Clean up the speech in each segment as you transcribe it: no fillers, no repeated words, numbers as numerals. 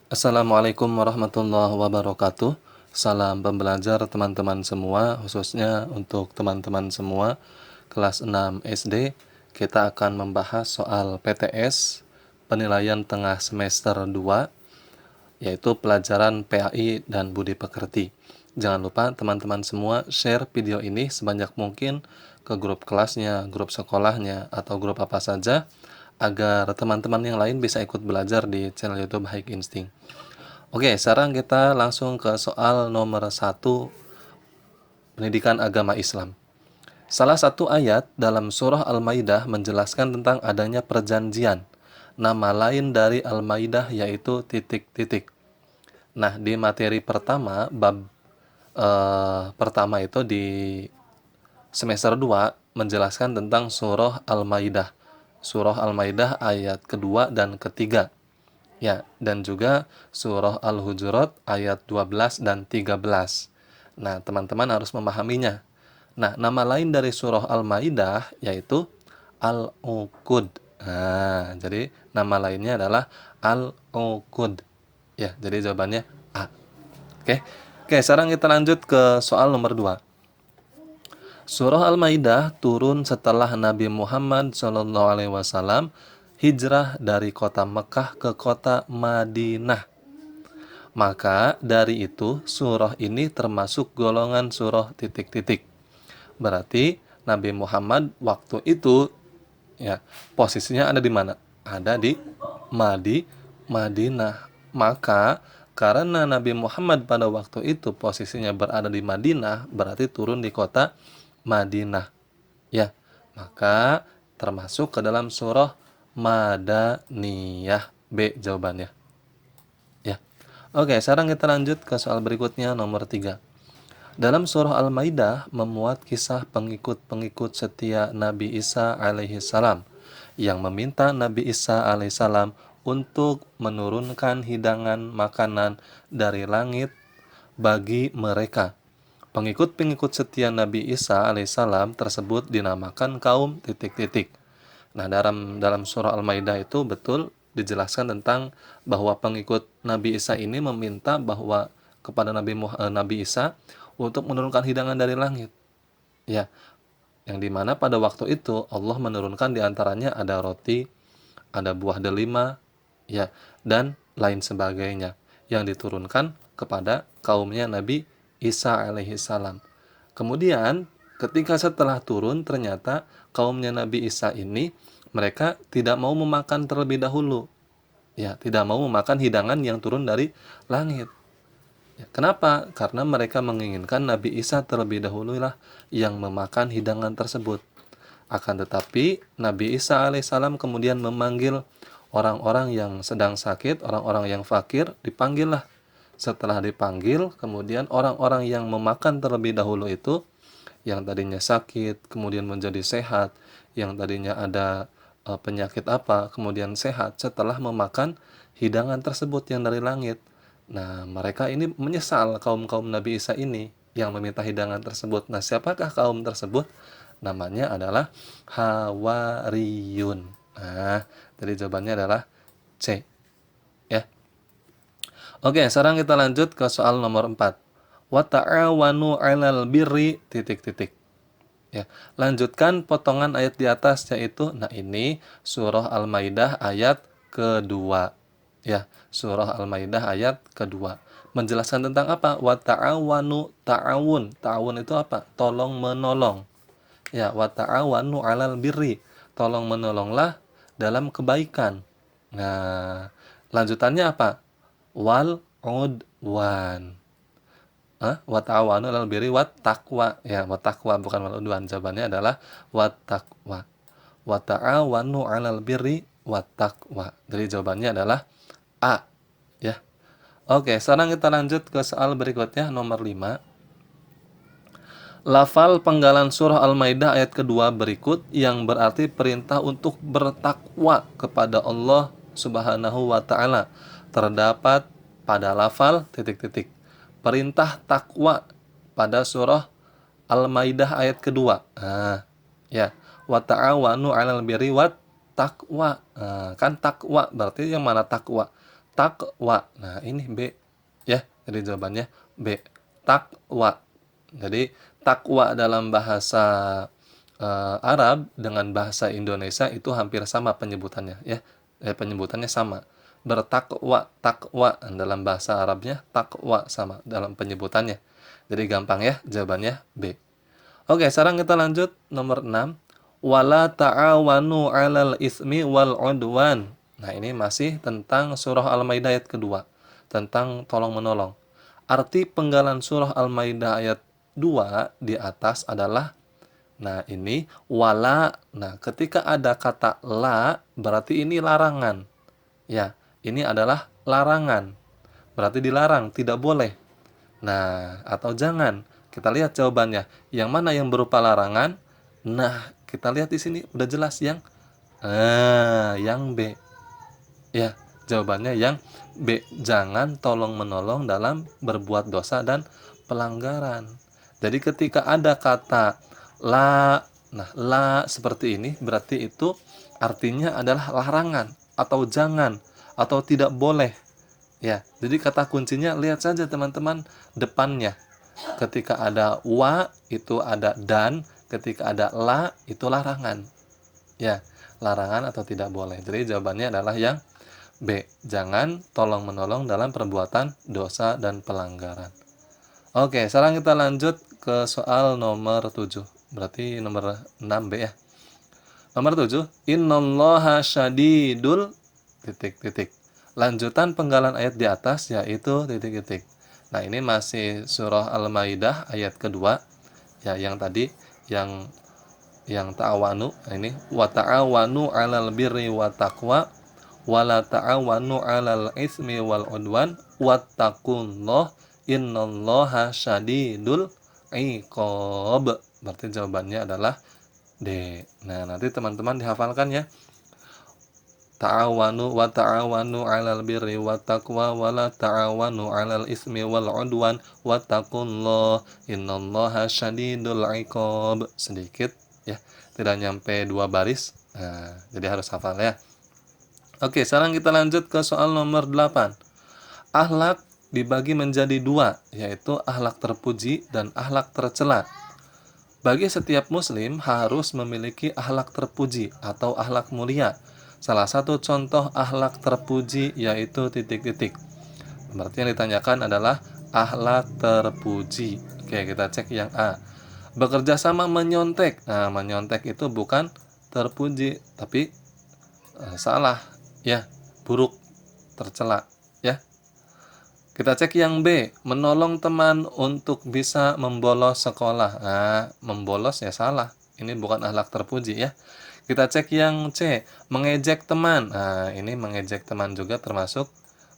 Assalamualaikum warahmatullahi wabarakatuh. Salam pembelajar teman-teman semua, khususnya untuk teman-teman semua kelas 6 SD. Kita akan membahas soal PTS, penilaian tengah semester 2, yaitu pelajaran PAI dan Budi Pekerti. Jangan lupa teman-teman semua share video ini sebanyak mungkin ke grup kelasnya, grup sekolahnya, atau grup apa saja, agar teman-teman yang lain bisa ikut belajar di channel YouTube Haik Insting. Oke, sekarang kita langsung ke soal nomor 1, pendidikan agama Islam. Salah satu ayat dalam surah Al-Maidah menjelaskan tentang adanya perjanjian. Nama lain dari Al-Maidah yaitu titik-titik. Nah, di materi pertama, bab pertama itu di semester 2 menjelaskan tentang surah Al-Maidah. Surah Al-Maidah ayat kedua dan ketiga. Ya, dan juga surah Al-Hujurat ayat 12 dan 13. Nah, teman-teman harus memahaminya. Nah, nama lain dari surah Al-Maidah yaitu Al-Uqud. Nah, jadi nama lainnya adalah Al-Uqud. Ya, jadi jawabannya A. Oke. Oke, sekarang kita lanjut ke soal nomor 2. Surah Al-Maidah turun setelah Nabi Muhammad SAW hijrah dari kota Mekah ke kota Madinah. Maka dari itu surah ini termasuk golongan surah titik-titik. Berarti Nabi Muhammad waktu itu ya posisinya ada di mana? Ada di Madinah. Maka karena Nabi Muhammad pada waktu itu posisinya berada di Madinah, berarti turun di kota Madinah. Ya, maka termasuk ke dalam surah Madaniyah. B jawabannya. Ya. Oke, sekarang kita lanjut ke soal berikutnya nomor 3. Dalam surah Al-Maidah memuat kisah pengikut-pengikut setia Nabi Isa alaihi salam yang meminta Nabi Isa alaihi salam untuk menurunkan hidangan makanan dari langit bagi mereka. Pengikut-pengikut setia Nabi Isa alaihissalam tersebut dinamakan kaum titik-titik. Nah, dalam surah Al-Maidah itu betul dijelaskan tentang bahwa pengikut Nabi Isa ini meminta bahwa kepada Nabi Isa untuk menurunkan hidangan dari langit. Ya, yang dimana pada waktu itu Allah menurunkan diantaranya ada roti, ada buah delima, ya, dan lain sebagainya yang diturunkan kepada kaumnya Nabi Isa alaihi salam. Kemudian ketika setelah turun ternyata kaumnya Nabi Isa ini mereka tidak mau memakan terlebih dahulu. Ya, tidak mau memakan hidangan yang turun dari langit. Ya, kenapa? Karena mereka menginginkan Nabi Isa terlebih dahulu lah yang memakan hidangan tersebut. Akan tetapi Nabi Isa alaihissalam kemudian memanggil orang-orang yang sedang sakit, orang-orang yang fakir, dipanggillah. Setelah dipanggil, kemudian orang-orang yang memakan terlebih dahulu itu, yang tadinya sakit, kemudian menjadi sehat, yang tadinya ada penyakit apa, kemudian sehat setelah memakan hidangan tersebut yang dari langit. Nah, mereka ini menyesal, kaum-kaum Nabi Isa ini yang meminta hidangan tersebut. Nah, siapakah kaum tersebut? Namanya adalah Hawariyun. Nah, jadi jawabannya adalah C. Ya. Oke, sekarang kita lanjut ke soal nomor 4. Wa ta'awanu 'alal birri titik-titik. Ya, lanjutkan potongan ayat di atas yaitu ini surah Al-Maidah ayat kedua. Ya, surah Al-Maidah ayat kedua. Menjelaskan tentang apa? Wa ta'awanu, ta'awun. Ta'awun itu apa? Tolong menolong. Ya, wa ta'awanu 'alal birri. Tolong menolonglah dalam kebaikan. Nah, lanjutannya apa? Wal udwan. Wa ta'awanu 'alal birri wat taqwa. Ya, wat taqwa bukan wal udwan. Jawabannya adalah wat taqwa. Wa ta'awanu 'alal birri wat taqwa. Jadi jawabannya adalah A. Ya. Oke, sekarang kita lanjut ke soal berikutnya nomor 5. Lafal penggalan surah Al-Maidah ayat kedua berikut yang berarti perintah untuk bertakwa kepada Allah Subhanahu wa taala terdapat pada lafal titik-titik. Perintah takwa pada surah Al-Maidah ayat kedua. Ya, wa ta'awanu 'alal birri wat taqwa. Kan takwa berarti yang mana takwa? Takwa. Nah, ini B. Ya, jadi jawabannya B. Takwa. Jadi takwa dalam bahasa Arab dengan bahasa Indonesia itu hampir sama penyebutannya ya. Penyebutannya sama. Bertakwa, takwa dalam bahasa Arabnya takwa sama dalam penyebutannya. Jadi gampang ya, jawabannya B. Oke, sekarang kita lanjut nomor 6. Wala ta'awanu 'alal ismi wal 'udwan. Nah, ini masih tentang surah Al-Maidah ayat kedua, tentang tolong menolong. Arti penggalan surah Al-Maidah ayat 2 di atas adalah, nah ini wala. Nah, ketika ada kata la, berarti ini larangan. Ya, ini adalah larangan. Berarti dilarang, tidak boleh. Nah, atau jangan. Kita lihat jawabannya. Yang mana yang berupa larangan? Nah, kita lihat di sini udah jelas yang B. Ya, jawabannya yang B. Jangan tolong menolong dalam berbuat dosa dan pelanggaran. Jadi ketika ada kata la, nah la seperti ini berarti itu artinya adalah larangan atau jangan atau tidak boleh. Ya, jadi kata kuncinya lihat saja teman-teman depannya. Ketika ada wa itu ada dan, ketika ada la itu larangan. Ya, larangan atau tidak boleh. Jadi jawabannya adalah yang B. Jangan tolong menolong dalam perbuatan dosa dan pelanggaran. Oke, sekarang kita lanjut ke soal nomor 7. Berarti nomor 6B ya. Nomor 7, innallaha syadidul titik-titik. Lanjutan penggalan ayat di atas yaitu titik-titik. Nah, ini masih surah Al-Maidah ayat kedua. Ya, yang tadi yang ta'awanu. Nah, ini wa ta'awanu 'alal birri wa taqwa wa la ta'awanu 'alal ismi wal 'udwan wattaqullah innallaha syadidul iqab. Berarti jawabannya adalah D. Nah, nanti teman-teman dihafalkan ya. Ta'awanu wa ta'awanu 'alal birri wa taqwa wa la ta'awanu 'alal ismi wal 'udwan wattaqullah innallaha syadidul 'iqab. Sedikit ya, tidak nyampe 2 baris. Nah, jadi harus hafal ya. Oke, sekarang kita lanjut ke soal nomor 8. Akhlak dibagi menjadi 2, yaitu akhlak terpuji dan akhlak tercela. Bagi setiap muslim harus memiliki akhlak terpuji atau akhlak mulia. Salah satu contoh akhlak terpuji yaitu titik-titik. Berarti yang ditanyakan adalah akhlak terpuji. Oke, kita cek yang A. Bekerja sama menyontek. Nah, menyontek itu bukan terpuji, tapi salah ya, buruk, tercela ya. Kita cek yang B, menolong teman untuk bisa membolos sekolah. Nah, membolos ya salah. Ini bukan akhlak terpuji ya. Kita cek yang C, mengejek teman. Nah, ini mengejek teman juga termasuk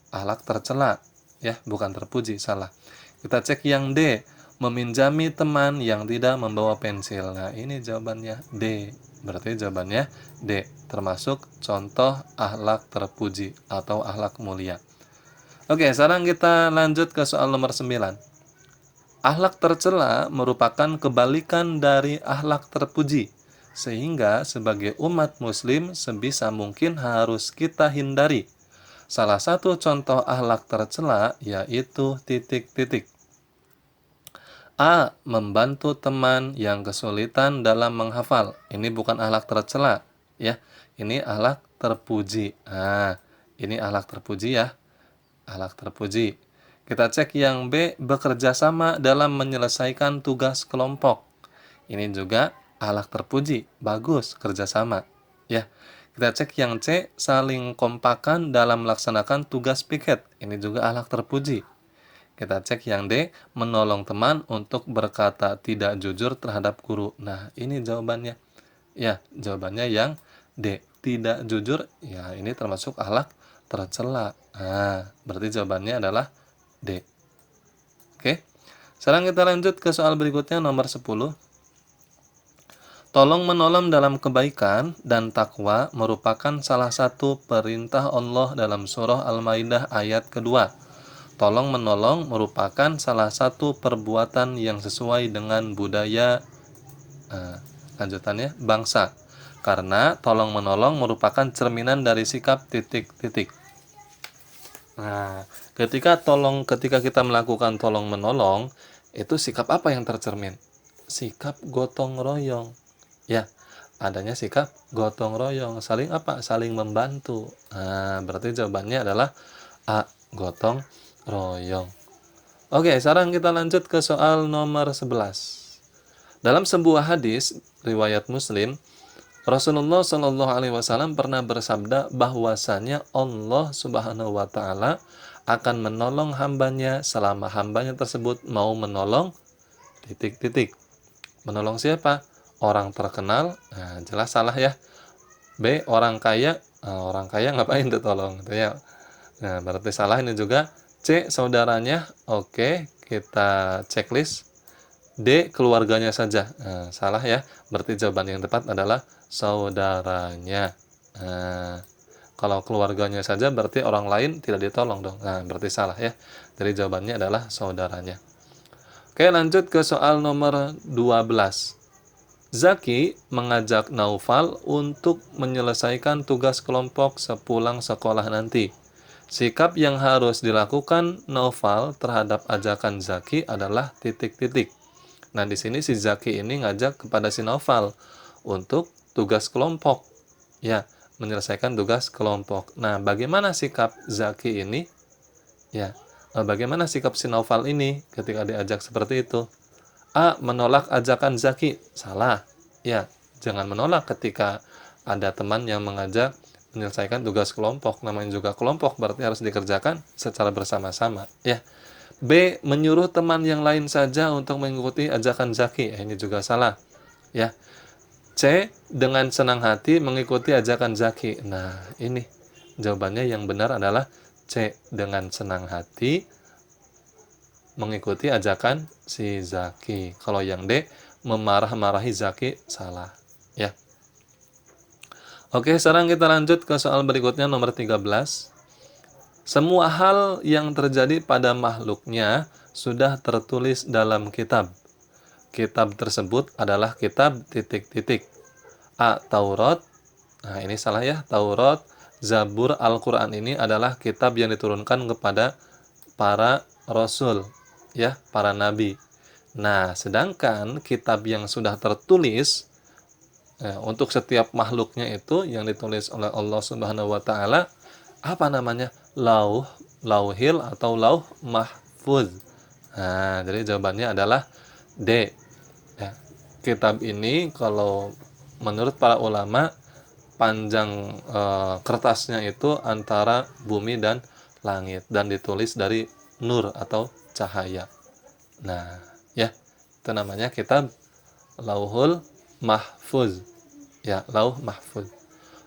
akhlak tercela ya, bukan terpuji, salah. Kita cek yang D, meminjami teman yang tidak membawa pensil. Nah, ini jawabannya D. Berarti jawabannya D, termasuk contoh akhlak terpuji atau akhlak mulia. Oke, sekarang kita lanjut ke soal nomor 9. Akhlak tercela merupakan kebalikan dari akhlak terpuji, sehingga sebagai umat muslim sebisa mungkin harus kita hindari. Salah satu contoh akhlak tercela yaitu titik-titik. A. Membantu teman yang kesulitan dalam menghafal. Ini bukan akhlak tercela ya. Ini akhlak terpuji. Nah, ini akhlak terpuji ya. Akhlak terpuji. Kita cek yang B, bekerja sama dalam menyelesaikan tugas kelompok. Ini juga akhlak terpuji, bagus kerjasama. Ya, kita cek yang C, saling kompakan dalam melaksanakan tugas piket. Ini juga akhlak terpuji. Kita cek yang D, menolong teman untuk berkata tidak jujur terhadap guru. Nah, ini jawabannya. Ya, jawabannya yang D, tidak jujur. Ya, ini termasuk akhlak tercela. Nah, berarti jawabannya adalah D. Oke. Sekarang kita lanjut ke soal berikutnya nomor 10. Tolong menolong dalam kebaikan dan takwa merupakan salah satu perintah Allah dalam surah Al-Maidah ayat kedua. Tolong menolong merupakan salah satu perbuatan yang sesuai dengan budaya lanjutannya bangsa. Karena tolong menolong merupakan cerminan dari sikap titik-titik. Nah, ketika kita melakukan tolong menolong, itu sikap apa yang tercermin? Sikap gotong royong. Ya, adanya sikap gotong royong, saling apa? Saling membantu. Nah, berarti jawabannya adalah A, gotong royong. Oke, sekarang kita lanjut ke soal nomor 11. Dalam sebuah hadis riwayat Muslim, Rasulullah Shallallahu Alaihi Wasallam pernah bersabda bahwasanya Allah Subhanahu Wa Taala akan menolong hambanya selama hambanya tersebut mau menolong titik-titik. Menolong siapa? Orang terkenal. Nah, jelas salah ya. B, orang kaya. Nah, orang kaya ngapain tuh tolong? Gitu ya. Nah, berarti salah ini juga. C, saudaranya. Oke, kita checklist. D, keluarganya saja. Nah, salah ya. Berarti jawaban yang tepat adalah saudaranya. Nah, kalau keluarganya saja berarti orang lain tidak ditolong dong. Nah, berarti salah ya. Jadi jawabannya adalah saudaranya. Oke, lanjut ke soal nomor 12. Zaki mengajak Naufal untuk menyelesaikan tugas kelompok sepulang sekolah nanti. Sikap yang harus dilakukan Naufal terhadap ajakan Zaki adalah titik-titik. Nah, di sini si Zaki ini ngajak kepada si Naufal untuk tugas kelompok. Ya, menyelesaikan tugas kelompok. Nah, bagaimana sikap Zaki ini? Ya, bagaimana sikap si Naufal ini ketika diajak seperti itu? A, menolak ajakan Zaki. Salah. Ya, jangan menolak ketika ada teman yang mengajak menyelesaikan tugas kelompok. Namanya juga kelompok, berarti harus dikerjakan secara bersama-sama. Ya. B, menyuruh teman yang lain saja untuk mengikuti ajakan Zaki. Ini juga salah. Ya. C, dengan senang hati mengikuti ajakan Zaki. Nah, ini jawabannya yang benar adalah C, dengan senang hati mengikuti ajakan si Zaki. Kalau yang D, memarah-marahi Zaki, salah. Ya. Oke, sekarang kita lanjut ke soal berikutnya nomor 13. Semua hal yang terjadi pada makhluknya sudah tertulis dalam kitab. Kitab tersebut adalah kitab titik-titik. A, Taurat. Nah, ini salah ya. Taurat, Zabur, Al-Quran ini adalah kitab yang diturunkan kepada para rasul, ya, para nabi. Nah, sedangkan kitab yang sudah tertulis untuk setiap makhluknya itu yang ditulis oleh Allah Subhanahu wa taala, apa namanya? Lauhil atau Lauh Mahfuz. Nah, jadi jawabannya adalah D. Ya, kitab ini kalau menurut para ulama panjang kertasnya itu antara bumi dan langit dan ditulis dari nur atau cahaya. Nah, ya, itu namanya kitab Lauhul Mahfuz. Ya, Lauh Mahfuz.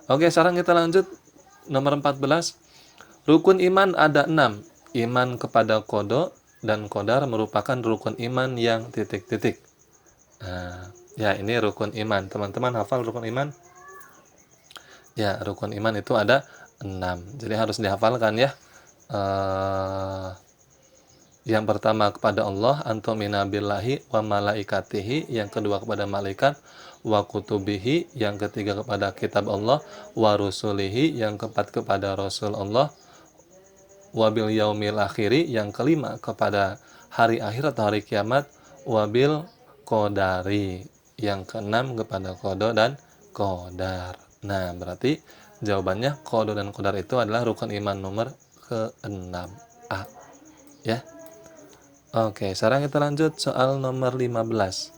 Oke, sekarang kita lanjut nomor 14. Rukun iman ada 6. Iman kepada qada dan qadar merupakan rukun iman yang titik-titik. Nah, ya, ini rukun iman. Teman-teman hafal rukun iman? Ya, rukun iman itu ada 6. Jadi harus dihafalkan ya. Yang pertama kepada Allah, antumina billahi wa malaikatihi. Yang kedua kepada malaikat, wa kutubihi. Yang ketiga kepada kitab Allah, wa rusulihi. Yang keempat kepada rasul Allah, wa bil yaumil akhiri. Yang kelima kepada hari akhir atau hari kiamat, wa bil qadari. Yang keenam kepada qada dan qadar. Nah, berarti jawabannya qada dan qadar itu adalah rukun iman nomor ke-6 A. Ya. Oke, sekarang kita lanjut soal nomor 15.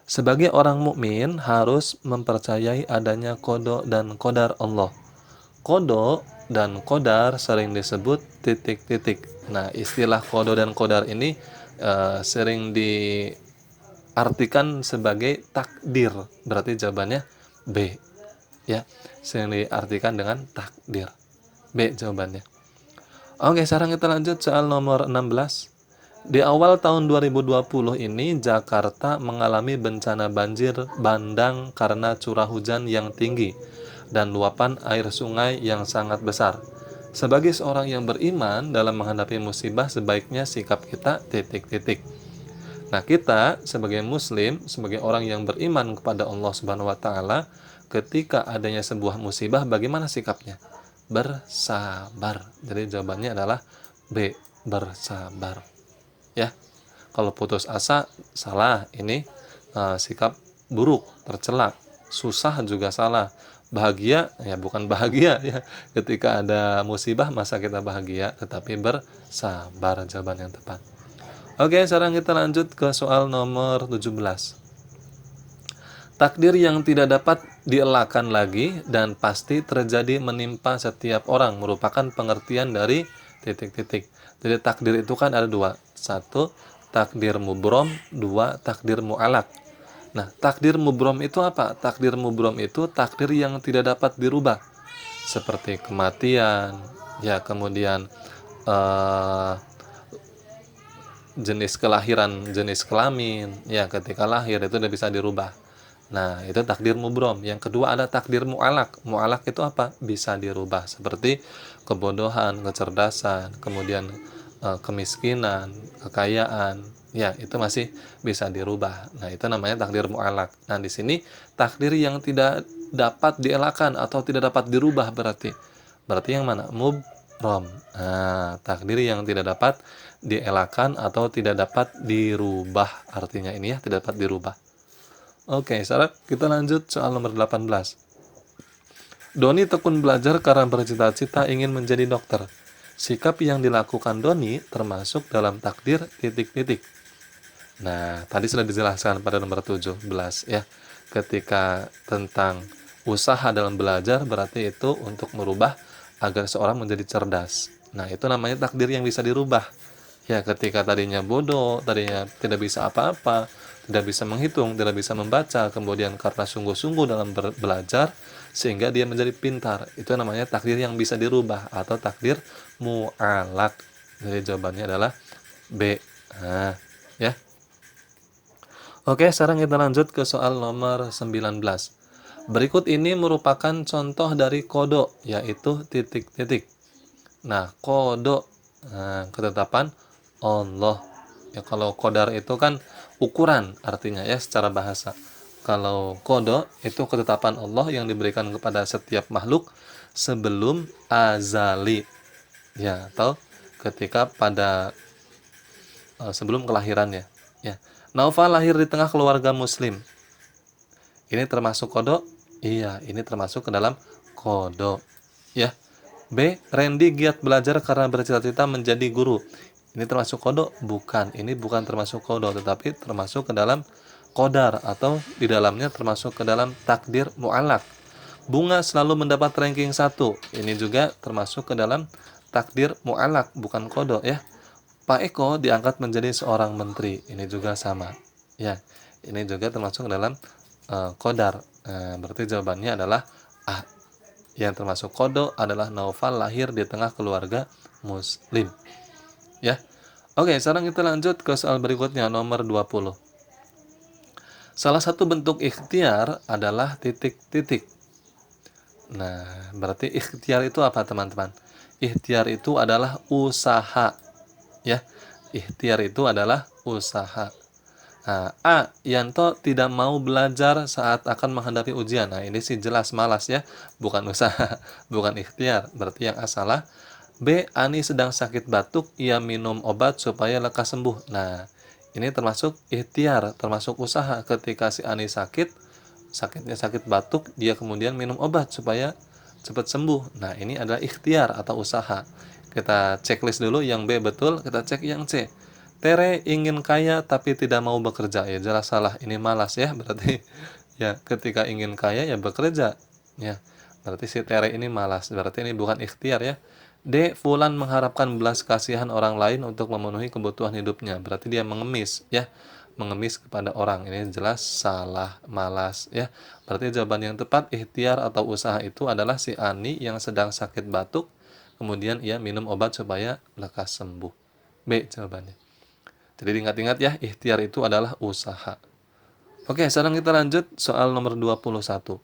Sebagai orang mukmin harus mempercayai adanya qada dan qadar Allah. Qada dan qadar sering disebut titik-titik. Nah, istilah qada dan qadar ini sering diartikan sebagai takdir. Berarti jawabannya B. Ya, sering diartikan dengan takdir. B jawabannya. Oke, sekarang kita lanjut soal nomor 16. Di awal tahun 2020 ini, Jakarta mengalami bencana banjir bandang karena curah hujan yang tinggi dan luapan air sungai yang sangat besar. Sebagai seorang yang beriman dalam menghadapi musibah, sebaiknya sikap kita titik-titik. Nah, kita sebagai muslim, sebagai orang yang beriman kepada Allah Subhanahu wa taala, ketika adanya sebuah musibah, bagaimana sikapnya? bersabar. Jadi jawabannya adalah B, bersabar. Ya, kalau putus asa salah, ini sikap buruk, tercela. Susah juga salah. Bahagia ya bukan bahagia ya. Ketika ada musibah masa kita bahagia, tetapi bersabar jawaban yang tepat. Oke, sekarang kita lanjut ke soal nomor 17. Takdir yang tidak dapat dielakkan lagi dan pasti terjadi menimpa setiap orang merupakan pengertian dari titik-titik. Jadi takdir itu kan ada dua. Satu, takdir mubrom. Dua, takdir mu'alak. Nah, takdir mubrom itu apa? Takdir mubrom itu takdir yang tidak dapat dirubah. Seperti kematian, ya kemudian jenis kelahiran, jenis kelamin, ya ketika lahir itu udah bisa dirubah. Nah, itu takdir mubrom. Yang kedua ada takdir mu'alak. Mu'alak itu apa? Bisa dirubah. Seperti kebodohan, kecerdasan, kemudian kemiskinan, kekayaan. Ya, itu masih bisa dirubah. Nah, itu namanya takdir mu'alak. Nah, di sini takdir yang tidak dapat dielakkan atau tidak dapat dirubah berarti. Berarti yang mana? Mubrom. Nah, takdir yang tidak dapat dielakkan atau tidak dapat dirubah. Artinya ini ya, tidak dapat dirubah. Oke, sekarang kita lanjut soal nomor 18. Doni tekun belajar karena bercita-cita ingin menjadi dokter. Sikap yang dilakukan Doni termasuk dalam takdir titik-titik. Nah, tadi sudah dijelaskan pada nomor 17 ya. Ketika tentang usaha dalam belajar berarti itu untuk merubah agar seorang menjadi cerdas. Nah, itu namanya takdir yang bisa dirubah. Ya, ketika tadinya bodoh, tadinya tidak bisa apa-apa, tidak bisa menghitung, tidak bisa membaca, kemudian karena sungguh-sungguh dalam belajar sehingga dia menjadi pintar. Itu namanya takdir yang bisa dirubah atau takdir mu'alak. Jadi jawabannya adalah B. Nah, ya. Oke, sekarang kita lanjut ke soal nomor 19. Berikut ini merupakan contoh dari kodo, yaitu titik-titik. Nah, kodo, ketetapan Allah. Ya, kalau qadar itu kan ukuran artinya ya secara bahasa. Kalau kodo itu ketetapan Allah yang diberikan kepada setiap makhluk sebelum azali. Ya, atau ketika pada sebelum kelahirannya. Ya. Naufal lahir di tengah keluarga muslim. Ini termasuk kodo? Iya, ini termasuk ke dalam kodo. Ya. B. Randy giat belajar karena bercita-cita menjadi guru. Ini termasuk kodo? Bukan. Ini bukan termasuk kodo, tetapi termasuk ke dalam qadar atau di dalamnya termasuk ke dalam takdir mu'alak. Bunga selalu mendapat ranking 1. Ini juga termasuk ke dalam takdir mu'alak, bukan kodo ya. Pak Eko diangkat menjadi seorang menteri. Ini juga sama. Ya, ini juga termasuk ke dalam qadar. Berarti jawabannya adalah A. Yang termasuk kodo adalah Naufal lahir di tengah keluarga muslim. Ya. Oke, sekarang kita lanjut ke soal berikutnya nomor 20. Salah satu bentuk ikhtiar adalah titik-titik. Nah, berarti ikhtiar itu apa, teman-teman? Ikhtiar itu adalah usaha. Ya. Ikhtiar itu adalah usaha. Nah, A. Yanto tidak mau belajar saat akan menghadapi ujian. Nah, ini sih jelas malas ya, bukan usaha, bukan ikhtiar. Berarti yang A salah. B. Ani sedang sakit batuk, ia minum obat supaya lekas sembuh. Nah, ini termasuk ikhtiar, termasuk usaha. Ketika si Ani sakitnya sakit batuk, dia kemudian minum obat supaya cepat sembuh. Nah, ini adalah ikhtiar atau usaha. Kita checklist dulu yang B betul, kita cek yang C. Tere ingin kaya tapi tidak mau bekerja. Ya jelas salah, ini malas ya. Berarti ya ketika ingin kaya ya bekerja. Ya, berarti si Tere ini malas. Berarti ini bukan ikhtiar ya. D. Fulan mengharapkan belas kasihan orang lain untuk memenuhi kebutuhan hidupnya. Berarti dia mengemis ya. Mengemis kepada orang. Ini jelas salah, malas ya. Berarti jawaban yang tepat ikhtiar atau usaha itu adalah si Ani yang sedang sakit batuk, kemudian ia minum obat supaya lekas sembuh. B jawabannya. Jadi ingat-ingat ya, ikhtiar itu adalah usaha. Oke, sekarang kita lanjut soal nomor 21.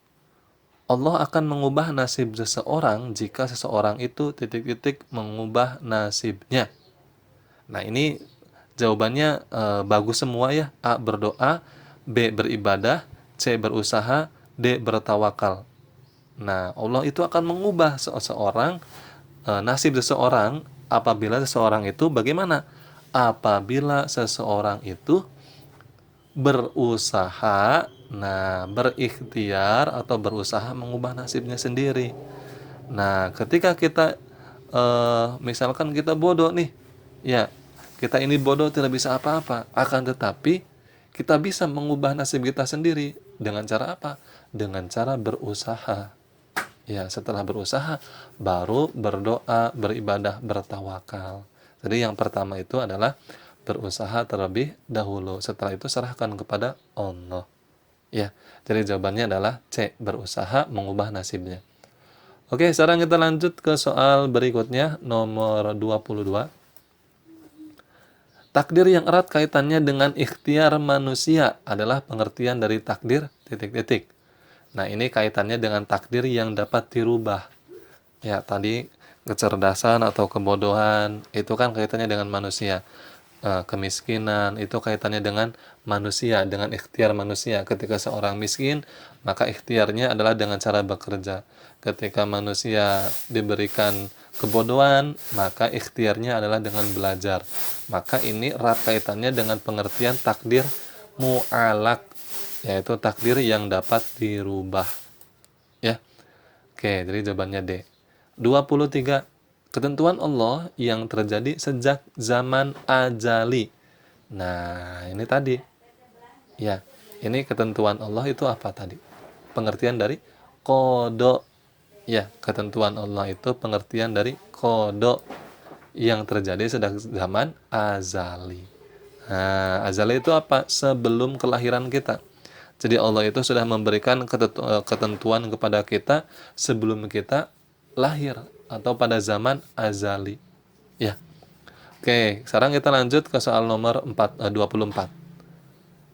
Allah akan mengubah nasib seseorang jika seseorang itu titik-titik mengubah nasibnya. Nah, ini jawabannya bagus semua ya. A. Berdoa, B. Beribadah, C. Berusaha, D. Bertawakal. Nah, Allah itu akan mengubah seseorang, nasib seseorang apabila seseorang itu bagaimana? Apabila seseorang itu berusaha, berikhtiar atau berusaha mengubah nasibnya sendiri. Nah, ketika kita misalkan kita bodoh nih, ya, kita ini bodoh tidak bisa apa-apa, akan tetapi kita bisa mengubah nasib kita sendiri dengan cara apa? Dengan cara berusaha. Ya, setelah berusaha baru berdoa, beribadah, bertawakal. Jadi yang pertama itu adalah berusaha terlebih dahulu. Setelah itu serahkan kepada Allah. Ya, jadi jawabannya adalah C, berusaha mengubah nasibnya. Oke, sekarang kita lanjut ke soal berikutnya, nomor 22. Takdir yang erat kaitannya dengan ikhtiar manusia adalah pengertian dari takdir titik-titik. Nah, ini kaitannya dengan takdir yang dapat dirubah. Ya, tadi kecerdasan atau kebodohan itu kan kaitannya dengan manusia. Kemiskinan itu kaitannya dengan manusia, dengan ikhtiar manusia. Ketika seorang miskin, maka ikhtiarnya adalah dengan cara bekerja. Ketika manusia diberikan kebodohan, maka ikhtiarnya adalah dengan belajar. Maka ini erat kaitannya dengan pengertian takdir mu'alak, yaitu takdir yang dapat dirubah. Ya. Oke, jadi jawabannya D. 23. Ketentuan Allah yang terjadi sejak zaman ajali. Nah, ini tadi. Ya, ini ketentuan Allah itu apa tadi? Pengertian dari qada. Ya, ketentuan Allah itu pengertian dari qada yang terjadi sejak zaman azali. Nah, azali itu apa? Sebelum kelahiran kita. Jadi Allah itu sudah memberikan ketentuan kepada kita sebelum kita lahir atau pada zaman azali. Ya. Oke, sekarang kita lanjut ke soal nomor 24.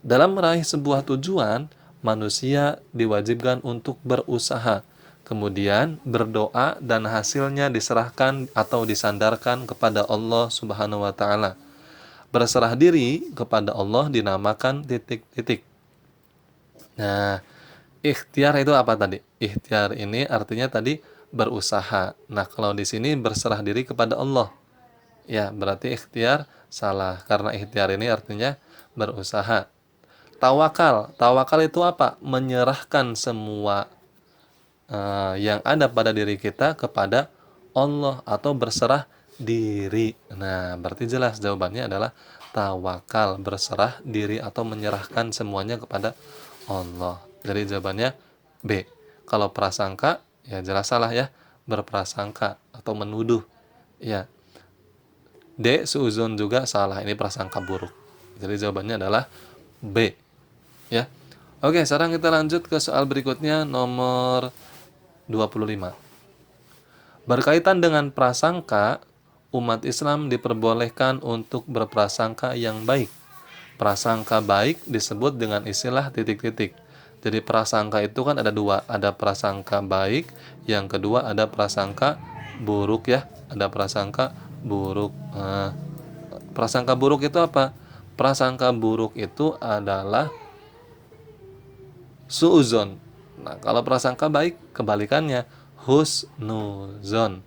Dalam meraih sebuah tujuan, manusia diwajibkan untuk berusaha, kemudian berdoa dan hasilnya diserahkan atau disandarkan kepada Allah Subhanahu wa taala. Berserah diri kepada Allah dinamakan titik-titik. Nah, ikhtiar itu apa tadi? Ikhtiar ini artinya tadi berusaha. Nah, kalau di sini berserah diri kepada Allah. Ya, berarti ikhtiar salah. Karena ikhtiar ini artinya berusaha. Tawakal. Tawakal itu apa? Menyerahkan semua yang ada pada diri kita kepada Allah atau berserah diri. Nah, berarti jelas jawabannya adalah tawakal, berserah diri atau menyerahkan semuanya kepada Allah. Jadi jawabannya B. Kalau prasangka, ya jelas salah ya, berprasangka atau menuduh. Ya. D. Suuzon juga salah, ini prasangka buruk. Jadi jawabannya adalah B. Ya. Oke, sekarang kita lanjut ke soal berikutnya, nomor 25. Berkaitan dengan prasangka, umat Islam diperbolehkan untuk berprasangka yang baik. Prasangka baik disebut dengan istilah titik-titik. Jadi prasangka itu kan ada dua, ada prasangka baik, yang kedua ada prasangka buruk ya, ada prasangka buruk. Prasangka buruk itu apa? Prasangka buruk itu adalah suuzon. Nah, kalau prasangka baik kebalikannya husnuzon.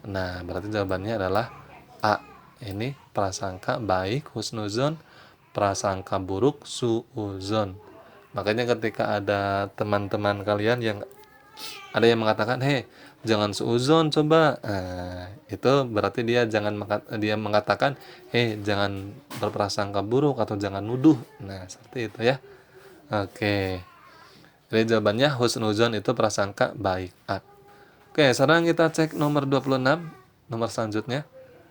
Nah, berarti jawabannya adalah A. Ini prasangka baik husnuzon, prasangka buruk suuzon. Makanya ketika ada teman-teman kalian yang ada yang mengatakan, "Hei, jangan suuzon coba." Itu berarti dia mengatakan, "Hei, jangan berprasangka buruk atau jangan nuduh." Nah, seperti itu ya. Oke. Jadi jawabannya husnuzon itu prasangka baik. A. Oke, sekarang kita cek nomor 26, nomor selanjutnya.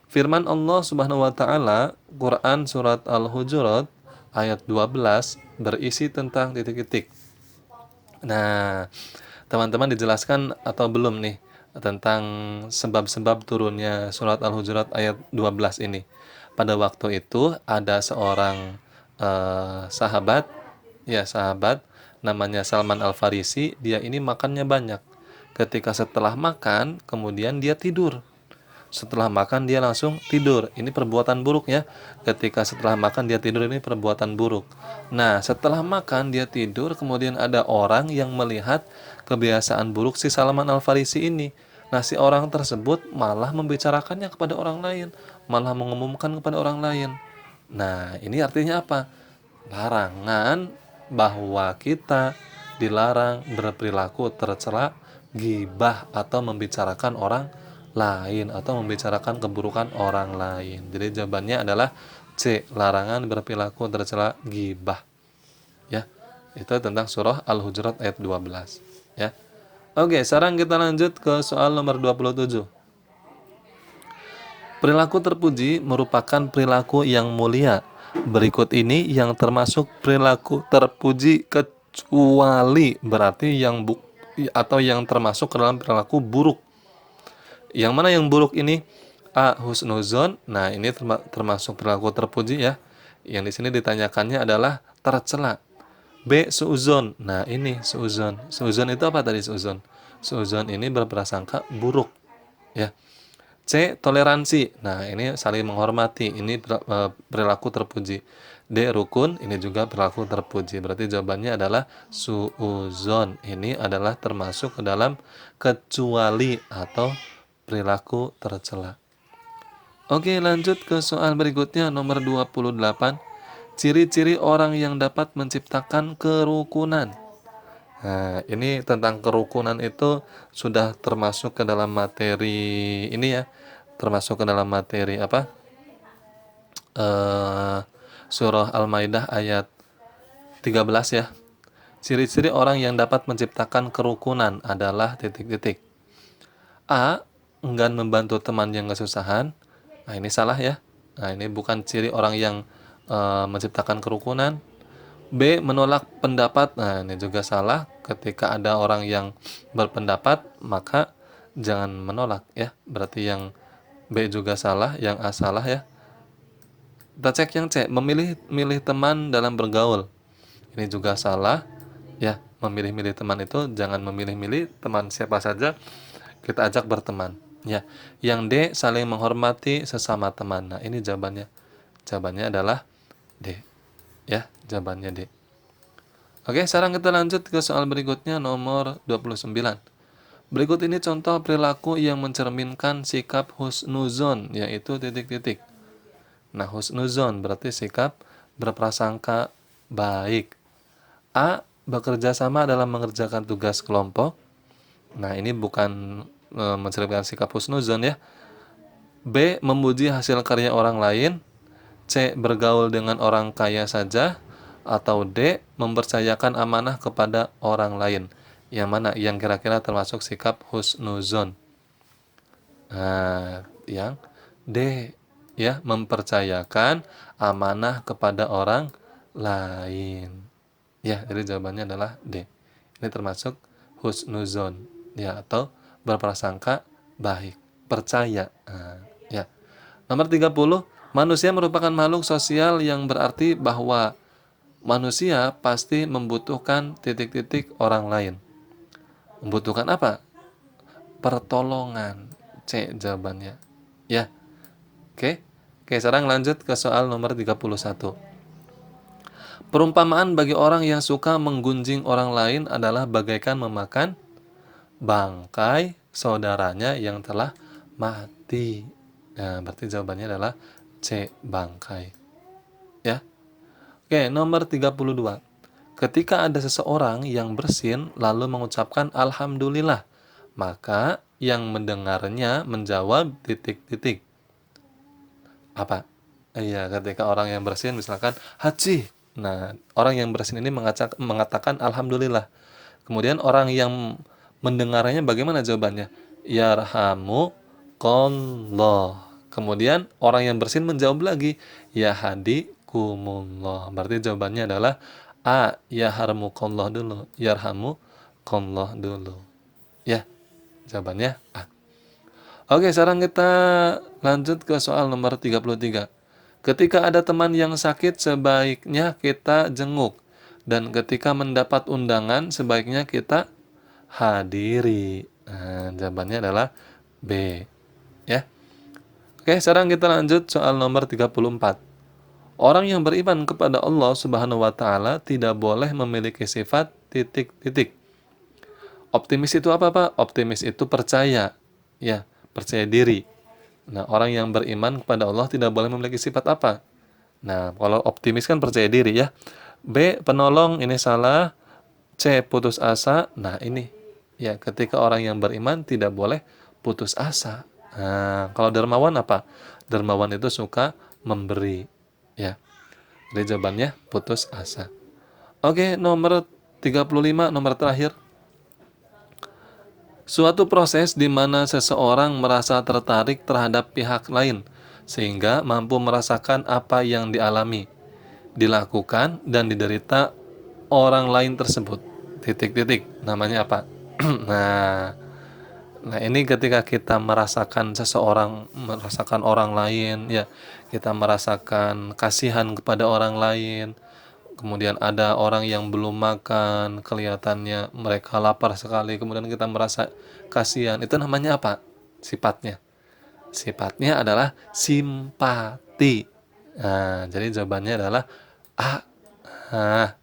Firman Allah Subhanahu wa taala, Quran surat Al-Hujurat ayat 12 berisi tentang titik-titik. Nah, teman-teman dijelaskan atau belum nih tentang sebab-sebab turunnya surat Al-Hujurat ayat 12 ini. Pada waktu itu ada seorang sahabat namanya Salman Al-Farisi. Dia ini makannya banyak. Ketika setelah makan, kemudian dia tidur. Setelah makan dia langsung tidur. Ini perbuatan buruk ya. Ketika setelah makan dia tidur, ini perbuatan buruk. Nah, setelah makan dia tidur, kemudian ada orang yang melihat kebiasaan buruk si Salman Al-Farisi ini. Nah, si orang tersebut malah membicarakannya kepada orang lain, malah mengumumkan kepada orang lain. Nah, ini artinya apa? Larangan bahwa kita dilarang berperilaku tercela, gibah atau membicarakan orang lain atau membicarakan keburukan orang lain. Jadi jawabannya adalah C, larangan berperilaku tercela, gibah. Ya. Itu tentang surah Al-Hujurat ayat 12, ya. Oke, sekarang kita lanjut ke soal nomor 27. Perilaku terpuji merupakan perilaku yang mulia. Berikut ini yang termasuk perilaku terpuji kecuali berarti atau yang termasuk ke dalam perilaku buruk. Yang mana yang buruk ini? A. Husnuzon. Nah, ini termasuk perilaku terpuji ya. Yang di sini ditanyakannya adalah tercela. B. Suuzon. Nah, ini suuzon. Suuzon itu apa tadi suuzon? Suuzon ini berprasangka buruk, ya. C. Toleransi. Nah, ini saling menghormati. Ini perilaku terpuji. D. Rukun. Ini juga perilaku terpuji. Berarti jawabannya adalah suuzon. Ini adalah termasuk ke dalam kecuali atau perilaku tercela. Oke, lanjut ke soal berikutnya nomor 28. Ciri-ciri orang yang dapat menciptakan kerukunan. Nah, ini tentang kerukunan itu sudah termasuk ke dalam materi ini ya. Termasuk ke dalam materi apa? Surah Al-Maidah ayat 13 ya. Ciri-ciri orang yang dapat menciptakan kerukunan adalah titik-titik. A. Enggan membantu teman yang kesusahan. Nah, ini salah ya. Nah, ini bukan ciri orang yang menciptakan kerukunan. B. Menolak pendapat. Nah, ini juga salah. Ketika ada orang yang berpendapat, maka jangan menolak ya. Berarti yang B juga salah, yang A salah ya. Kita cek yang C. Memilih teman dalam bergaul. Ini juga salah ya. Memilih-milih teman itu jangan memilih-milih teman siapa saja kita ajak berteman ya. Yang D. Saling menghormati sesama teman. Nah, ini jawabannya. Jawabannya adalah D. Ya, jawabannya D. Oke, sekarang kita lanjut ke soal berikutnya nomor 29. Berikut ini contoh perilaku yang mencerminkan sikap husnuzon, yaitu titik-titik. Nah, husnuzon berarti sikap berprasangka baik. A. Bekerja sama dalam mengerjakan tugas kelompok. Nah, ini bukan mencerminkan sikap husnuzon ya. B. Memuji hasil karya orang lain. C. Bergaul dengan orang kaya saja. Atau D. Mempercayakan amanah kepada orang lain. Yang mana? Yang kira-kira termasuk sikap husnuzon. Nah, yang D. Ya, mempercayakan amanah kepada orang lain. Ya, jadi jawabannya adalah D. Ini termasuk husnuzon. Ya, atau berprasangka baik. Percaya. Nah, ya. Nomor 30. Manusia merupakan makhluk sosial yang berarti bahwa manusia pasti membutuhkan titik-titik orang lain. Membutuhkan apa? Pertolongan. C jawabannya. Ya. Oke. Sekarang lanjut ke soal nomor 31. Perumpamaan bagi orang yang suka menggunjing orang lain adalah bagaikan memakan bangkai saudaranya yang telah mati. Nah, berarti jawabannya adalah C, bangkai. Ya. Oke, nomor 32. Ketika ada seseorang yang bersin lalu mengucapkan alhamdulillah, maka yang mendengarnya menjawab titik-titik. Apa? Iya, ketika orang yang bersin misalkan haji. Nah, orang yang bersin ini mengatakan alhamdulillah. Kemudian orang yang mendengarnya bagaimana jawabannya? Yarhamukallah. Kemudian orang yang bersin menjawab lagi, ya hadikumullah. Berarti jawabannya adalah A, yarhamukallah dulu, yarhamukallah dulu. Ya, jawabannya A. Oke, sekarang kita lanjut ke soal nomor 33. Ketika ada teman yang sakit, sebaiknya kita jenguk. Dan ketika mendapat undangan, sebaiknya kita hadiri. Nah, jawabannya adalah B. Ya. Oke, sekarang kita lanjut soal nomor 34. Orang yang beriman kepada Allah Subhanahu wa taala tidak boleh memiliki sifat titik-titik. Optimis itu apa, Pak? Optimis itu percaya, ya, percaya diri. Nah, orang yang beriman kepada Allah tidak boleh memiliki sifat apa? Nah, kalau optimis kan percaya diri ya. B, penolong, ini salah. C, putus asa. Nah, ini ya, ketika orang yang beriman tidak boleh putus asa. Nah, kalau dermawan apa? Dermawan itu suka memberi, ya. Jadi jawabannya putus asa. Oke, nomor 35, nomor terakhir. Suatu proses di mana seseorang merasa tertarik terhadap pihak lain sehingga mampu merasakan apa yang dialami, dilakukan, dan diderita orang lain tersebut. Titik-titik. Namanya apa? Nah, nah ini ketika kita merasakan seseorang, merasakan orang lain, ya, kita merasakan kasihan kepada orang lain. Kemudian ada orang yang belum makan, kelihatannya mereka lapar sekali, kemudian kita merasa kasihan. Itu namanya apa? Sifatnya. Sifatnya adalah simpati. Nah, jadi jawabannya adalah A. Nah,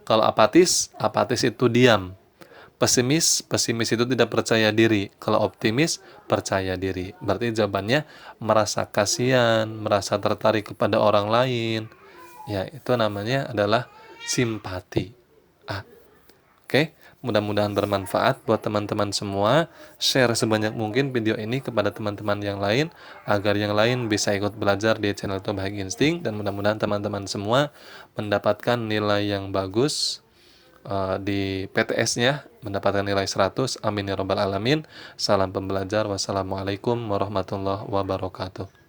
kalau apatis, apatis itu diam. Pesimis, pesimis itu tidak percaya diri. Kalau optimis, percaya diri. Berarti jawabannya merasa kasihan, merasa tertarik kepada orang lain. Ya, itu namanya adalah simpati. Ah, oke. Mudah-mudahan bermanfaat buat teman-teman semua. Share sebanyak mungkin video ini kepada teman-teman yang lain agar yang lain bisa ikut belajar di channel YouTube Bahagia Insting, dan mudah-mudahan teman-teman semua mendapatkan nilai yang bagus di PTS-nya, mendapatkan nilai 100. Amin ya rabbal alamin. Salam pembelajar. Wassalamualaikum warahmatullahi wabarakatuh.